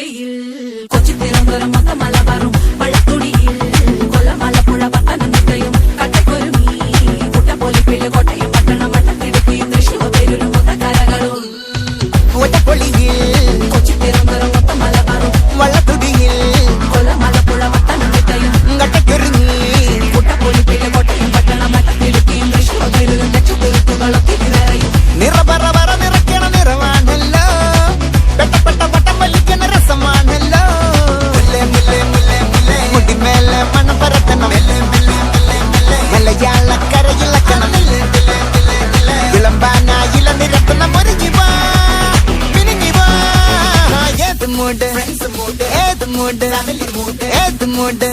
ഒറ്റപ്പൊളിയിൽ കൊച്ചി തിരുവനന്തപുരം മൊത്തം മലബാറും വള്ളത്തുടിയിൽ കൊല്ലമലപ്പുഴ പത്തനംതിട്ടയും കട്ടക്കൊരുമി കുട്ടപ്പൊലിപ്പില് കോട്ടയം പട്ടണം വട്ടത്തിടുക്കിയും തൃശ്ശൂർ പേരൂരും മൊത്തക്കരകളും ഒറ്റപ്പൊളിയിൽ കൊച്ചി തിരുവനന്തപുരം മൊത്തം മലബാറും വള്ളത്തുടിയിൽ കൊല്ലമലപ്പുഴ പത്തനംതിട്ടയും കട്ടക്കൊരുങ്ങി കുട്ടപ്പൊലിപ്പില് കോട്ടയം പട്ടണം വട്ടത്തിടുക്കിയും തൃശ്ശൂർ പേരൂരും ലക്ഷത്തിരുത്തുകളും തിരിവരയും നിറപറ നിറയ്ക്കണ നിറവാണല്ലോ പെട്ടപ്പെട്ട വട്ടം വലിക്കണ രസമാണല്ലോ മുടിമേലെ മണം പരത്തണം മലയാളക്കരയിളക്കണം വിളമ്പാനായില നിരത്തണം ഒരുങ്ങിവാ മിനിങ്ങിവാ ഏത് മൂഡ് ഏത് മൂഡ് ഏത് മൂഡ്